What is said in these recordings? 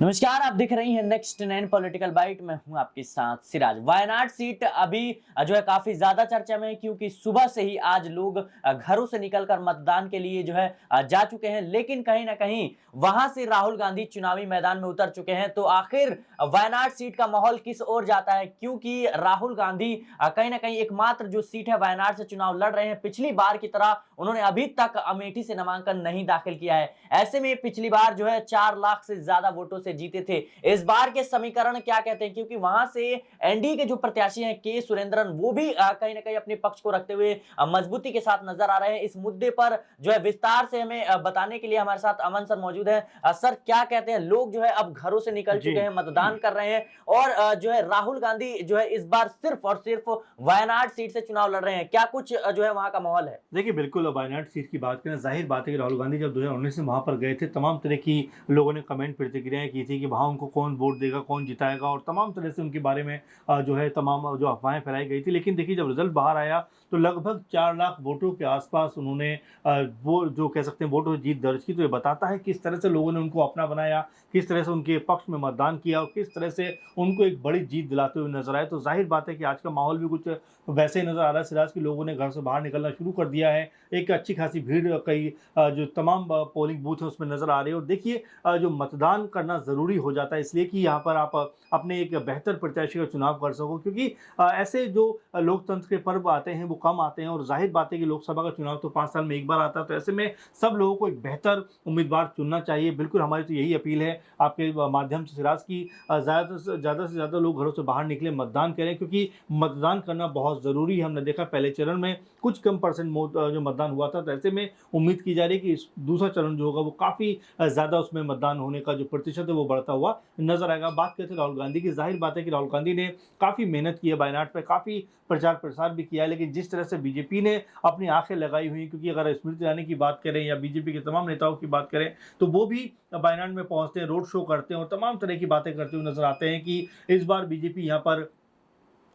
नमस्कार, आप देख रही हैं नेक्स्ट 9 पॉलिटिकल बाइट। मैं हूं आपके साथ सिराज। वायनाड सीट अभी जो है काफी ज्यादा चर्चा में है, क्योंकि सुबह से ही आज लोग घरों से निकलकर मतदान के लिए जो है जा चुके हैं। लेकिन कहीं ना कहीं वहां से राहुल गांधी चुनावी मैदान में उतर चुके हैं। तो आखिर वायनाड सीट का माहौल किस ओर जाता है, क्योंकि राहुल गांधी कहीं ना कहीं एकमात्र जो सीट है वायनाड से चुनाव लड़ रहे हैं। पिछली बार की तरह उन्होंने अभी तक अमेठी से नामांकन नहीं दाखिल किया है। ऐसे में पिछली बार जो है 4 लाख से ज्यादा वोटों से जीते थे। इस बार के समीकरण क्या कहते हैं, क्योंकि वहां से एनडीए के जो प्रत्याशी हैं के सुरेंद्रन, वो भी कहीं ना कहीं अपने पक्ष को रखते हुए मजबूती के साथ नजर आ रहे हैं। इस मुद्दे पर जो है विस्तार से हमें बताने के लिए हमारे साथ अमन सर मौजूद है। सर, क्या कहते हैं, लोग जो है अब घरों से निकल चुके हैं, मतदान कर रहे हैं और जो है राहुल गांधी जो है इस बार सिर्फ और सिर्फ वायनाड सीट से चुनाव लड़ रहे हैं। क्या कुछ जो है वहां का माहौल है? देखिए, बिल्कुल वायनाड सीट की बात करें, जाहिर बात है कि राहुल गांधी जब 2019 में वहाँ पर गए थे, तमाम तरह की लोगों ने कमेंट प्रतिक्रियाएं की थी कि वहाँ उनको कौन वोट देगा, कौन जिताएगा, और तमाम तरह से उनके बारे में जो है तमाम जो अफवाहें फैलाई गई थी। लेकिन देखिए, जब रिजल्ट बाहर आया तो लगभग 4 लाख वोटों के आसपास उन्होंने वो जो कह सकते हैं वोटों की जीत दर्ज की। तो ये बताता है किस तरह से लोगों ने उनको अपना बनाया, किस तरह से उनके पक्ष में मतदान किया और किस तरह से उनको एक बड़ी जीत दिलाते हुए नजर आए। तो जाहिर बात है कि आज का माहौल भी कुछ वैसे ही नजर आ रहा है सिराज, की लोगों ने घर से बाहर निकलना शुरू कर दिया है। एक अच्छी खासी भीड़ कई जो तमाम पोलिंग बूथ है उसमें नजर आ रही है। और देखिए, जो मतदान करना ज़रूरी हो जाता है, इसलिए कि यहाँ पर आप अपने एक बेहतर प्रत्याशी का चुनाव कर सको, क्योंकि ऐसे जो लोकतंत्र के पर्व आते हैं वो कम आते हैं। और जाहिर बात है कि लोकसभा का चुनाव तो 5 साल में एक बार आता है। तो ऐसे में सब लोगों को एक बेहतर उम्मीदवार चुनना चाहिए। बिल्कुल, हमारी तो यही अपील है आपके माध्यम से सिराज की, ज़्यादा से ज़्यादा लोग घरों से बाहर निकले, मतदान करें, क्योंकि मतदान करना बहुत ज़रूरी है। हमने देखा पहले चरण में कुछ कम परसेंट जो मतदान हुआ था, तो ऐसे में उम्मीद की जा रही है कि इस दूसरा चरण जो होगा वो काफ़ी ज़्यादा उसमें मतदान होने का जो प्रतिशत है वो बढ़ता हुआ नजर आएगा। बात करते हैं राहुल गांधी की, जाहिर बात है कि राहुल गांधी ने काफ़ी मेहनत की है, वायनाड पर काफ़ी प्रचार प्रसार भी किया है। लेकिन जिस तरह से बीजेपी ने अपनी आंखें लगाई हुई, क्योंकि अगर स्मृति ईरानी की बात करें या बीजेपी के तमाम नेताओं की बात करें, तो वो भी वायनाड में पहुंचते हैं, रोड शो करते हैं और तमाम तरह की बातें करते हुए नजर आते हैं कि इस बार बीजेपी यहाँ पर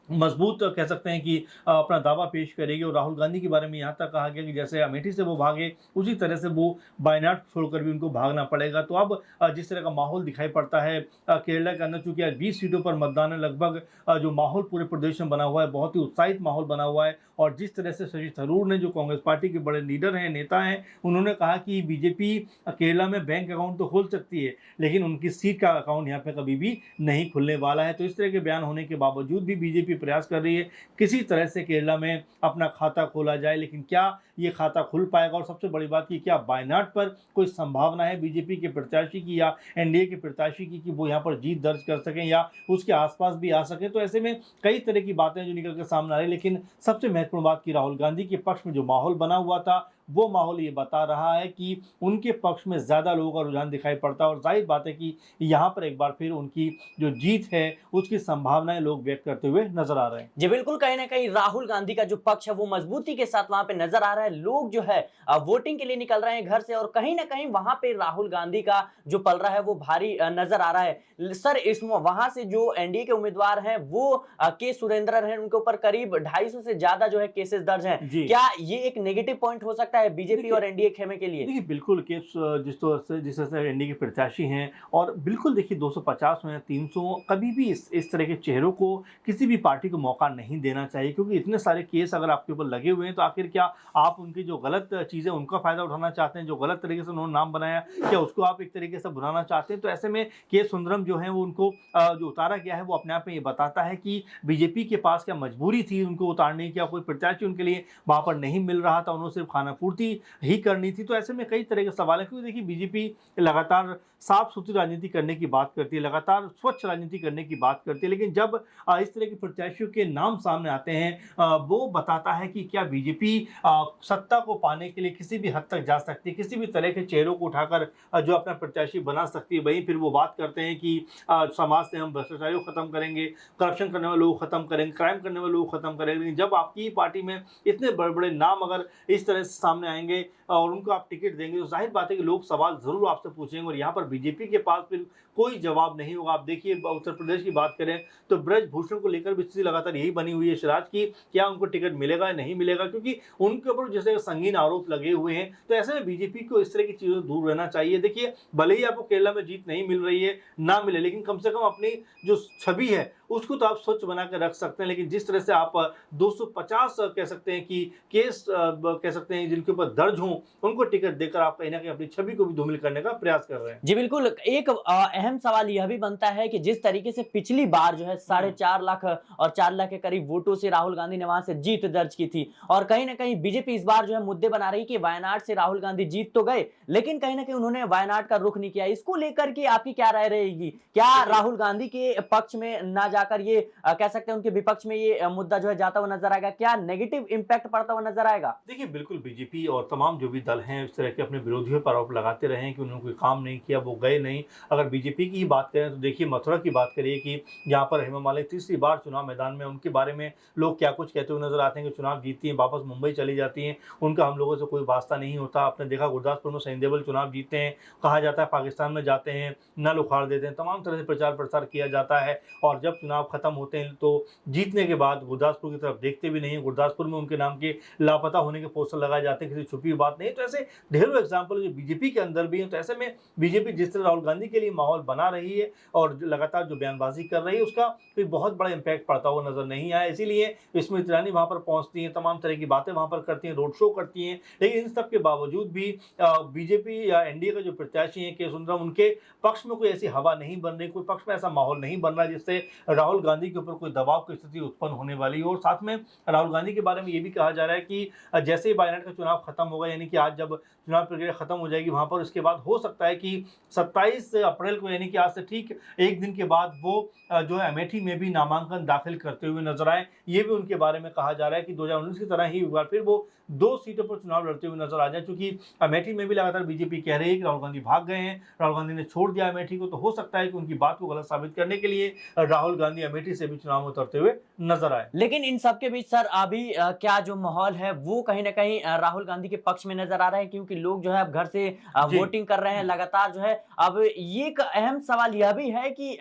मजबूत कह सकते हैं कि अपना दावा पेश करेगी। और राहुल गांधी के बारे में यहाँ तक कहा गया कि जैसे अमेठी से वो भागे, उसी तरह से वो वायनाड छोड़कर भी उनको भागना पड़ेगा। तो अब जिस तरह का माहौल दिखाई पड़ता है केरला के अंदर, चूंकि आज 20 सीटों पर मतदान है, लगभग जो माहौल पूरे प्रदेश में बना हुआ है, बहुत ही उत्साहित माहौल बना हुआ है। और जिस तरह से शशि थरूर ने, जो कांग्रेस पार्टी के बड़े लीडर हैं, नेता हैं, उन्होंने कहा कि बीजेपी केरला में बैंक अकाउंट तो खोल सकती है, लेकिन उनकी सीट का अकाउंट यहाँ पे कभी भी नहीं खुलने वाला है। तो इस तरह के बयान होने के बावजूद भी बीजेपी प्रयास कर रही है किसी तरह से केरला में अपना खाता खोला जाए। लेकिन क्या ये खाता खुल पाएगा, और सबसे बड़ी बात की क्या वायनाड पर कोई संभावना है बीजेपी के प्रत्याशी की या एनडीए के प्रत्याशी की कि वो यहाँ पर जीत दर्ज कर सकें या उसके आसपास भी आ सके? तो ऐसे में कई तरह की बातें जो निकल कर सामने आ रही, लेकिन सबसे महत्वपूर्ण बात की राहुल गांधी के पक्ष में जो माहौल बना हुआ था, वो माहौल ये बता रहा है कि उनके पक्ष में ज्यादा लोगों का रुझान दिखाई पड़ता है। और जाहिर बात है कि यहाँ पर एक बार फिर उनकी जो जीत है उसकी संभावनाएं लोग व्यक्त करते हुए नजर आ रहे हैं। जी बिल्कुल, कहीं ना कहीं राहुल गांधी का जो पक्ष है वो मजबूती के साथ वहां पे नजर आ रहा है। लोग जो है वोटिंग के लिए निकल रहे हैं घर से, और कहीं ना कहीं वहां पे राहुल गांधी का जो पलड़ा है वो भारी नजर आ रहा है। सर, इस वहां से जो एनडीए के उम्मीदवार हैं वो के सुरेंद्रन हैं, उनके ऊपर करीब 250 से ज्यादा जो है केसेस दर्ज हैं। क्या ये एक नेगेटिव पॉइंट हो सकता है बीजेपी और एनडीए खेमे के लिए? देखिए, बिल्कुल केस जिस तरह से एनडीए के प्रत्याशी हैं, और बिल्कुल देखिए 250 में 300 कभी भी इस तरह के चेहरों को किसी भी पार्टी को मौका नहीं देना चाहिए, क्योंकि इतने सारे केस अगर आपके ऊपर लगे हुए हैं तो आखिर क्या आप उनकी जो गलत चीज़ें उनका फायदा उठाना चाहते हैं, जो गलत तरीके से उन्होंने नाम बनाया, क्या उसको आप एक तरीके से भुनाना चाहते हैं? तो ऐसे में के सुंदरम जो है वो उनको जो उतारा गया है वो अपने आप में ये बताता है कि बीजेपी के पास क्या मजबूरी थी उनको उतारने की, या कोई प्रत्याशी उनके लिए वहां पर नहीं मिल रहा था, उन्होंने सिर्फ खाना पूर्ति ही करनी थी। तो ऐसे में कई तरह के सवाल है, क्योंकि देखिए बीजेपी लगातार साफ सुथरी राजनीति करने की बात करती है, लगातार स्वच्छ राजनीति करने की बात करती है, लेकिन जब इस तरह के प्रत्याशियों के नाम सामने आते हैं वो बताता है कि क्या बीजेपी सत्ता को पाने के लिए किसी भी हद तक जा सकती है, किसी भी तरह के चेहरों को उठाकर जो अपना प्रत्याशी बना सकती है। वहीं फिर वो बात करते हैं कि समाज से हम भ्रष्टाचारी को खत्म करेंगे, करप्शन करने वाले लोग खत्म करेंगे, क्राइम करने वाले लोग खत्म करेंगे। लेकिन जब आपकी पार्टी में इतने बड़े बड़े नाम अगर इस तरह से सामने आएंगे और उनको आप टिकट देंगे तो जाहिर बात है कि लोग सवाल जरूर आपसे पूछेंगे और यहाँ पर बीजेपी के पास फिर कोई जवाब नहीं होगा। आप देखिए उत्तर प्रदेश की बात करें तो ब्रजभूषण को लेकर भी स्थिति लगातार यही बनी हुई है सिराज की, क्या उनको टिकट मिलेगा या नहीं मिलेगा, क्योंकि उनके ऊपर जैसे संगीन आरोप लगे हुए हैं। तो ऐसे में बीजेपी को इस तरह की चीजों से दूर रहना चाहिए। देखिए भले ही आपको केरला में जीत नहीं मिल रही है, ना मिले, लेकिन कम से कम अपनी जो छवि है उसको तो आप स्वच्छ बना कर रख सकते हैं। लेकिन जिस तरह से आप 250 कह सकते हैं कि केस कह सकते हैं जिनके ऊपर दर्ज हों, उनको टिकट देकर आप कहीं ना कहीं अपनी छवि को भी धूमिल करने का प्रयास कर रहे हैं। जी बिल्कुल, एक अहम सवाल यह भी बनता है कि जिस तरीके से पिछली बार जो है 4.5 लाख और 4 लाख के करीब वोटों से राहुल गांधी ने वहां से जीत दर्ज की थी, और कहीं ना कहीं बीजेपी इस बार जो है मुद्दे बना रही कि वायनाड से राहुल गांधी जीत तो गए, लेकिन कहीं ना कहीं उन्होंने वायनाड का रुख नहीं किया। इसको लेकर के आपकी क्या राय रहेगी? क्या राहुल गांधी के पक्ष में ना जाकर ये कह सकते हैं उनके विपक्ष में ये मुद्दा जो है जाता हुआ नजर आएगा? क्या नेगेटिव इंपैक्ट पड़ता हुआ नजर आएगा? देखिए बिल्कुल बीजेपी और तमाम जो भी दल हैं इस तरह के अपने विरोधियों पर आरोप लगाते रहे हैं कि उन्होंने कोई काम नहीं किया, वो गए नहीं। अगर बीजेपी की ही बात करें तो देखिए मथुरा की बात करिए कि यहाँ पर हेमा मालिनी तीसरी बार चुनाव मैदान में, उनके बारे में लोग क्या कुछ कहते हुए नजर आते हैं कि चुनाव जीतती हैं, वापस मुंबई चली जाती हैं, उनका हम लोगों से कोई वास्ता नहीं होता। आपने देखा गुरदासपुर में सनी देओल चुनाव जीतते हैं, कहा जाता है पाकिस्तान में जाते हैं, नल उखाड़ देते हैं, तमाम तरह से प्रचार प्रसार किया जाता है, और जब चुनाव खत्म होते हैं तो जीतने के बाद गुरदासपुर की तरफ देखते भी नहीं। गुरदासपुर में उनके नाम के लापता होने के पोस्टर लगाए जाते हैं, किसी छुपी हुई बात नहीं। तो ऐसे ढेरों एग्जाम्पल जो बीजेपी के अंदर भी हैं। तो ऐसे में बीजेपी जिस तरह राहुल गांधी के लिए माहौल बना रही है और लगातार जो बयानबाजी कर रही है उसका कोई बहुत बड़ा इंपैक्ट पड़ता हुआ नजर नहीं आया। इसीलिए स्मृति ईरानी वहां पर पहुंचती हैं, तमाम तरह की बातें वहां पर करती हैं, रोड शो करती हैं, लेकिन इन सब के बावजूद भी बीजेपी या एनडीए का जो प्रत्याशी है के सुंदरम, उनके पक्ष में कोई ऐसी हवा नहीं बन रही, कोई पक्ष में ऐसा माहौल नहीं बन रहा जिससे राहुल गांधी के ऊपर कोई दबाव की स्थिति उत्पन्न होने वाली हो। और साथ में राहुल गांधी के बारे में ये भी कहा जा रहा है कि जैसे ही वायनाड का चुनाव खत्म होगा, यानी कि आज जब चुनाव प्रक्रिया खत्म हो जाएगी वहां पर, उसके बाद हो सकता है कि 27 अप्रैल को, यानी कि आज से ठीक एक दिन के बाद वो जो है अमेठी में भी नामांकन दाखिल करते हुए नजर आए। ये भी उनके बारे में कहा जा रहा है कि 2019 की तरह ही एक बार फिर वो 2 सीटों पर चुनाव लड़ते हुए नजर आ जाए, क्योंकि अमेठी में भी लगातार बीजेपी कह रही है कि राहुल गांधी भाग गए हैं, राहुल गांधी ने छोड़ दिया अमेठी को। तो हो सकता है कि उनकी बात को गलत साबित करने के लिए राहुल गांधी अमेठी से भी चुनाव में उतरते हुए नजर आए। लेकिन इन सबके बीच सर अभी क्या जो माहौल है वो कहीं ना कहीं राहुल गांधी के पक्ष में नजर आ रहा है, क्योंकि लोग जो है अब घर से जी। वोटिंग कर रहे हैं लगातार जो है। अब ये एक अहम सवाल यह भी है कि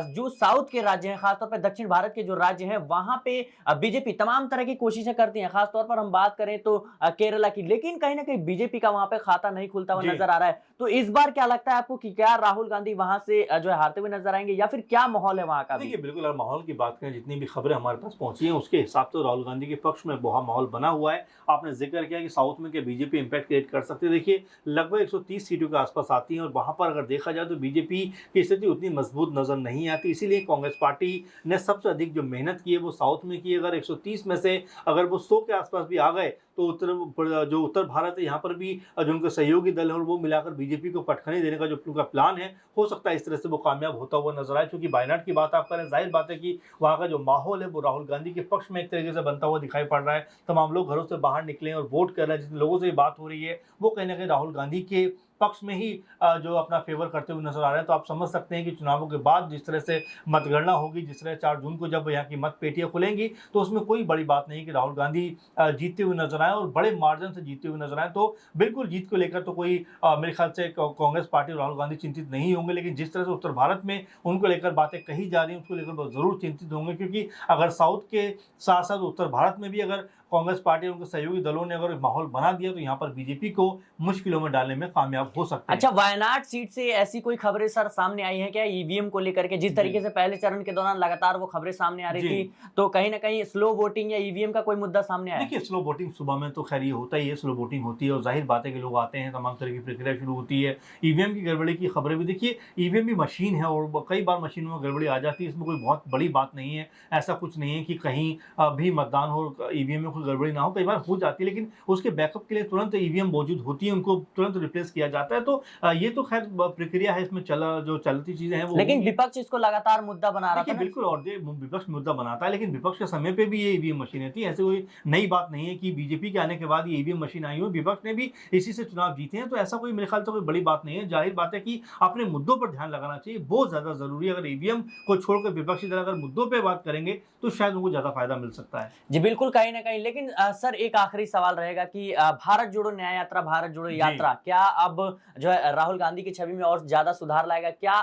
जो साउथ के राज्य हैं, खासतौर पर दक्षिण भारत के जो राज्य हैं, वहां पे बीजेपी तमाम तरह की कोशिशें करती है। खासतौर पर हम बात करें तो केरला की, लेकिन कहीं ना कहीं बीजेपी का वहां पे खाता नहीं खुलता हुआ जी। नजर आ रहा है। तो इस बार क्या लगता है आपको कि क्या राहुल गांधी वहां से जो है हारते हुए नजर आएंगे, या फिर क्या माहौल है वहां का भी? देखिए बिल्कुल, अगर माहौल की बात करें, जितनी भी खबरें हमारे पास पहुंची हैं उसके हिसाब से राहुल गांधी के पक्ष में बहुत माहौल बना हुआ है। आपने जिक्र किया कि साउथ में क्या बीजेपी इंपैक्ट क्रिएट कर सकती है। देखिए लगभग 130 सीटों के आसपास आती हैं और वहां पर अगर देखा जाए तो बीजेपी की स्थिति उतनी मजबूत नजर नहीं आती। इसीलिए कांग्रेस पार्टी ने सबसे अधिक जो मेहनत की है वो साउथ में की है। अगर 130 में से अगर वो 100 के आसपास भी आ गए तो उत्तर भारत है, यहाँ पर भी जो उनके सहयोगी दल है और वो मिलाकर बीजेपी को पटखनी देने का जो उनका प्लान है, हो सकता है इस तरह से वो कामयाब होता हुआ नजर आए। क्योंकि वायनाड की बात आप करें, जाहिर बात है कि वहाँ का जो माहौल है वो राहुल गांधी के पक्ष में एक तरीके से बनता हुआ दिखाई पड़ रहा है। तमाम लोग घरों से बाहर निकले और वोट कर रहे हैं, जिन लोगों से बात हो रही है वो कहीं ना कहीं राहुल गांधी के पक्ष में ही जो अपना फेवर करते हुए नजर आ रहे हैं। तो आप समझ सकते हैं कि चुनावों के बाद जिस तरह से मतगणना होगी, जिस तरह 4 जून को जब यहाँ की मत पेटियां खुलेंगी, तो उसमें कोई बड़ी बात नहीं कि राहुल गांधी जीतते हुए नजर आए और बड़े मार्जिन से जीतते हुए नजर आए। तो बिल्कुल जीत को लेकर तो कोई मेरे ख्याल से कांग्रेस पार्टी और राहुल गांधी चिंतित नहीं होंगे, लेकिन जिस तरह से उत्तर भारत में उनको लेकर बातें कही जा रही हैं उसको लेकर वो जरूर चिंतित होंगे। क्योंकि अगर साउथ के साथ साथ उत्तर भारत में भी अगर कांग्रेस पार्टी और उनके सहयोगी दलों ने अगर माहौल बना दिया तो यहाँ पर बीजेपी को मुश्किलों में डालने में कामयाब हो सकते हैं। अच्छा, वायनाड सीट से ऐसी कोई खबरें सर सामने आई हैं क्या ईवीएम को लेकर के? जिस तरीके से पहले चरण के दौरान लगातार वो खबरें सामने आ रही थी, तो कहीं ना कहीं स्लो वोटिंग या ईवीएम का कोई मुद्दा सामने आया? देखिए स्लो वोटिंग सुबह में तो खैर ये होता ही है, स्लो वोटिंग होती है और जाहिर बात है कि लोग आते हैं, तमाम तरह की प्रक्रिया शुरू होती है। ईवीएम की गड़बड़ी की खबरें भी, देखिए ईवीएम भी मशीन है और कई बार मशीनों में गड़बड़ी आ जाती है, इसमें कोई बहुत बड़ी बात नहीं है। ऐसा कुछ नहीं है कि कहीं भी मतदान हो ईवीएम में कोई गड़बड़ी ना हो, कई बार हो जाती है, लेकिन उसके बैकअप के लिए तुरंत ईवीएम मौजूद होती है, उनको तुरंत रिप्लेस किया जा जाता है। तो ये तो खैर प्रक्रिया है, इसमें जो चलती चीजें हैं वो लेकिन होंगी। विपक्ष इसको लगातार मुद्दा बना रहा था देखिए ना। बिल्कुल, और विपक्ष मुद्दा बनाता है, लेकिन विपक्ष के समय पे भी ये ईवीएम मशीनें थी। ऐसे कोई नई बात नहीं है कि बीजेपी के आने के बाद ये ईवीएम मशीन आई हो। विपक्ष ने भी इसी से चुनाव जीते हैं, तो ऐसा कोई मेरे ख्याल से कोई बड़ी बात नहीं है। जाहिर बात है कि अपने मुद्दों पर ध्यान लगाना चाहिए, बहुत ज्यादा जरूरी है। अगर ईवीएम को छोड़कर विपक्षी दल अगर मुद्दों पर बात करेंगे तो शायद उनको ज्यादा फायदा मिल सकता है। जी बिल्कुल, कहीं न कहीं। लेकिन सर एक आखिरी सवाल रहेगा कि भारत जोड़ो न्याय यात्रा, भारत जोड़ो जी। यात्रा क्या अब जो है राहुल गांधी की छवि में और ज़्यादा सुधार लाएगा? क्या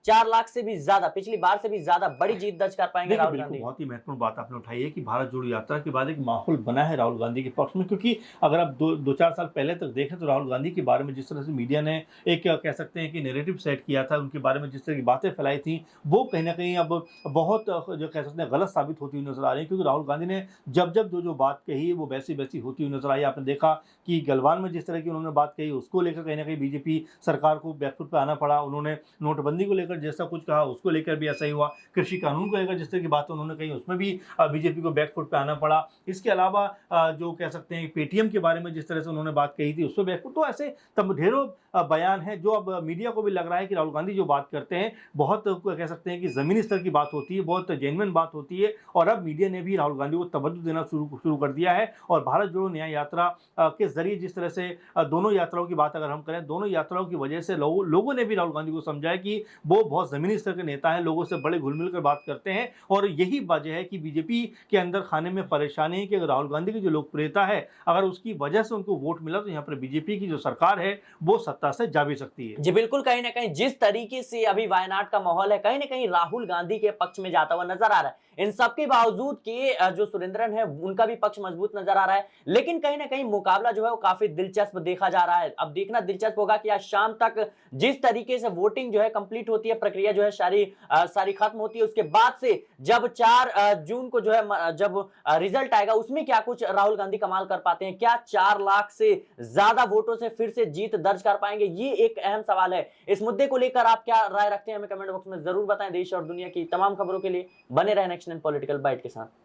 4 लाख से भी ज़्यादा, पिछली बार से भी ज़्यादा बड़ी जीत दर्ज कर पाएँगे देखिए, राहुल बिल्कुल, गांधी? बहुत ही महत्वपूर्ण बात आपने उठाई है कि भारत जोड़ो यात्रा के बाद एक माहौल बना है राहुल गांधी के पक्ष में, क्योंकि अगर आप 2-4 साल पहले तक देखें तो राहुल गांधी के बारे में जिस तरह से मीडिया ने एक कह सकते हैं कि नैरेटिव सेट किया था, उनके बारे में जिस तरह की बातें फैलाई थी, वो कहीं न कहीं अब बहुत जो कह सकते हैं गलत साबित होती हुई नज़र आ रही है। क्योंकि राहुल गांधी ने जब जो बात कही, वो वैसी-वैसी होती हुई नज़र आई। आपने देखा कि गलवान में जिस तरह की उन्होंने बात कही, उसको लेकर कहीं न कहीं बीजेपी सरकार को बैकफुट पे आना पड़ा। उन्होंने नोटबंदी को लेकर जैसा कुछ कहा, उसको लेकर भी ऐसा ही हुआ। कृषि कानून को लेकर जिस तरह की बात उन्होंने कही, उसमें भी बीजेपी को बैकफुट पे आना पड़ा। इसके अलावा जो कह सकते हैं पेटीएम के बारे में जिस तरह से उन्होंने बात कही थी, उसमें बैकफुट, तो ऐसे तब ढेरों बयान हैं जो अब मीडिया को भी लग रहा है कि राहुल गांधी जो बात करते हैं, बहुत कह सकते हैं कि ज़मीनी स्तर की बात होती है, बहुत जेन्युइन बात होती है। और अब मीडिया ने भी राहुल गांधी को तवज्जो देना शुरू कर दिया है। और भारत जोड़ो न्याय यात्रा के ज़रिए जिस तरह से दोनों यात्राओं की बात अगर हम करें, दोनों यात्राओं की वजह से लोगों ने भी राहुल गांधी को समझा है कि वो बहुत ज़मीनी स्तर के नेता हैं, लोगों से बड़े घुल-मिल कर बात करते हैं। और यही वजह है कि बीजेपी के अंदर खाने में परेशानी है कि अगर राहुल गांधी की जो लोकप्रियता है, अगर उसकी वजह से उनको वोट मिला, तो यहाँ पर बीजेपी की जो सरकार है, वो सत्ता से जा भी सकती है। जी बिल्कुल, कहीं न कहीं जिस तरीके से अभी वायनाड का माहौल है, कहीं न कहीं राहुल गांधी के पक्ष में जाता हुआ नज़र आ रहा है। इन सब के बावजूद कि जो सुरेंद्रन है, उनका भी पक्ष मजबूत नज़र आ रहा है। लेकिन कहीं न कहीं मुकाबला जो है वो काफ़ी दिलचस्प देखा जा रहा है। अब देखना दिलचस्प होगा कि आज शाम तक जिस तरीके से वोटिंग जो है कंप्लीट होती है, प्रक्रिया जो है सारी खत्म होती है, उसके बाद से जब 4 जून को जो है जब रिजल्ट आएगा, उसमें क्या कुछ राहुल गांधी कमाल कर पाते हैं? क्या 4 लाख से ज़्यादा वोटों से फिर से जीत दर्ज कर पाएँगे? ये एक अहम सवाल है। इस मुद्दे को लेकर आप क्या राय रखते हैं? हमें कमेंट बॉक्स में ज़रूर बताएँ। देश और दुनिया की तमाम खबरों के लिए बने रहें नेक्स्ट 9 पॉलिटिकल बाइट के साथ।